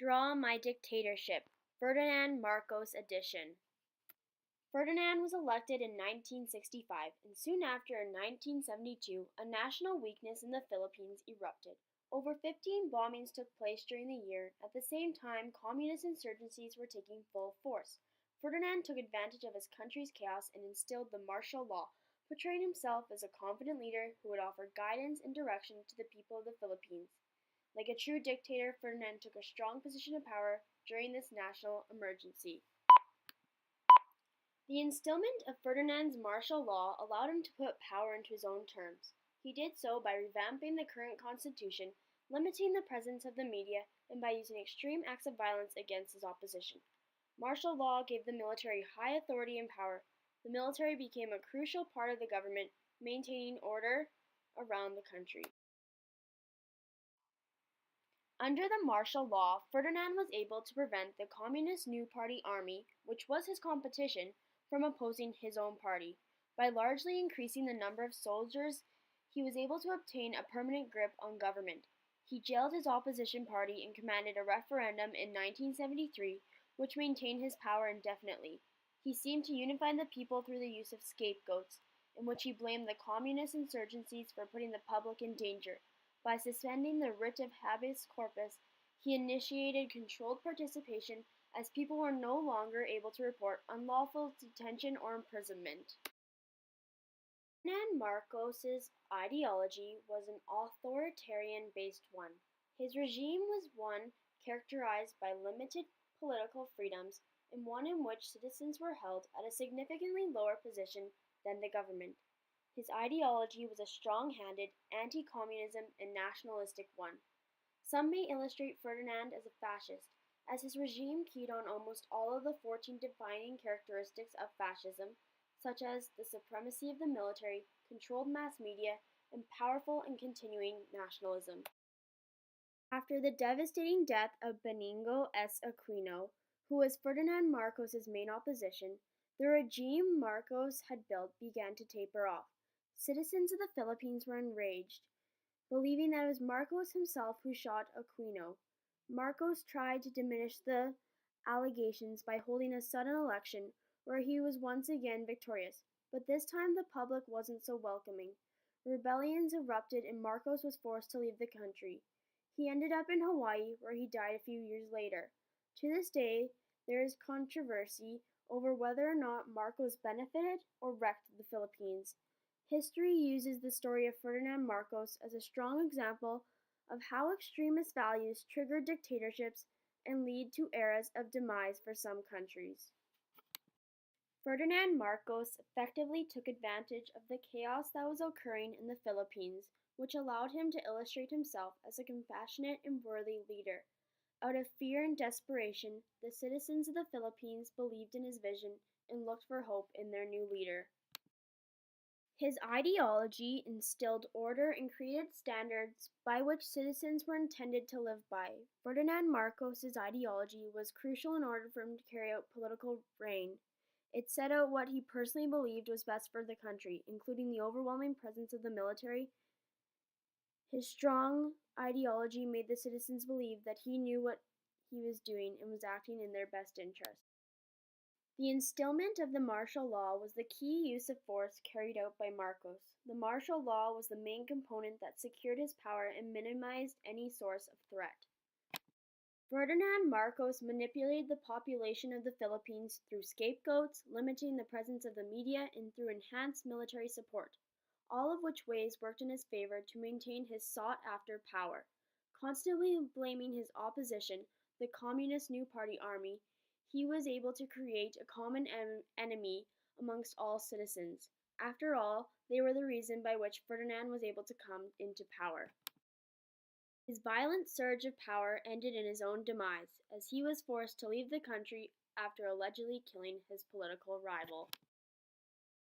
Draw My Dictatorship, Ferdinand Marcos edition. Ferdinand was elected in 1965, and soon after, in 1972, a national weakness in the Philippines erupted. Over 15 bombings took place during the year. At the same time, communist insurgencies were taking full force. Ferdinand took advantage of his country's chaos and instilled the martial law, portraying himself as a confident leader who would offer guidance and direction to the people of the Philippines. Like a true dictator, Ferdinand took a strong position of power during this national emergency. The instillment of Ferdinand's martial law allowed him to put power into his own terms. He did so by revamping the current constitution, limiting the presence of the media, and by using extreme acts of violence against his opposition. Martial law gave the military high authority and power. The military became a crucial part of the government, maintaining order around the country. Under the martial law, Ferdinand was able to prevent the Communist New Party army, which was his competition, from opposing his own party. By largely increasing the number of soldiers, he was able to obtain a permanent grip on government. He jailed his opposition party and commanded a referendum in 1973, which maintained his power indefinitely. He seemed to unify the people through the use of scapegoats, in which he blamed the communist insurgencies for putting the public in danger. By suspending the writ of habeas corpus, he initiated controlled participation as people were no longer able to report unlawful detention or imprisonment. Ferdinand Marcos's ideology was an authoritarian-based one. His regime was one characterized by limited political freedoms and one in which citizens were held at a significantly lower position than the government. His ideology was a strong-handed, anti-communism and nationalistic one. Some may illustrate Ferdinand as a fascist, as his regime keyed on almost all of the 14 defining characteristics of fascism, such as the supremacy of the military, controlled mass media, and powerful and continuing nationalism. After the devastating death of Benigno S. Aquino, who was Ferdinand Marcos's main opposition, the regime Marcos had built began to taper off. Citizens of the Philippines were enraged, believing that it was Marcos himself who shot Aquino. Marcos tried to diminish the allegations by holding a sudden election where he was once again victorious, but this time the public wasn't so welcoming. Rebellions erupted and Marcos was forced to leave the country. He ended up in Hawaii, where he died a few years later. To this day, there is controversy over whether or not Marcos benefited or wrecked the Philippines. History uses the story of Ferdinand Marcos as a strong example of how extremist values trigger dictatorships and lead to eras of demise for some countries. Ferdinand Marcos effectively took advantage of the chaos that was occurring in the Philippines, which allowed him to illustrate himself as a compassionate and worthy leader. Out of fear and desperation, the citizens of the Philippines believed in his vision and looked for hope in their new leader. His ideology instilled order and created standards by which citizens were intended to live by. Ferdinand Marcos's ideology was crucial in order for him to carry out political reign. It set out what he personally believed was best for the country, including the overwhelming presence of the military. His strong ideology made the citizens believe that he knew what he was doing and was acting in their best interest. The instillment of the martial law was the key use of force carried out by Marcos. The martial law was the main component that secured his power and minimized any source of threat. Ferdinand Marcos manipulated the population of the Philippines through scapegoats, limiting the presence of the media, and through enhanced military support, all of which ways worked in his favor to maintain his sought-after power. Constantly blaming his opposition, the Communist New Party army, he was able to create a common enemy amongst all citizens. After all, they were the reason by which Ferdinand was able to come into power. His violent surge of power ended in his own demise, as he was forced to leave the country after allegedly killing his political rival.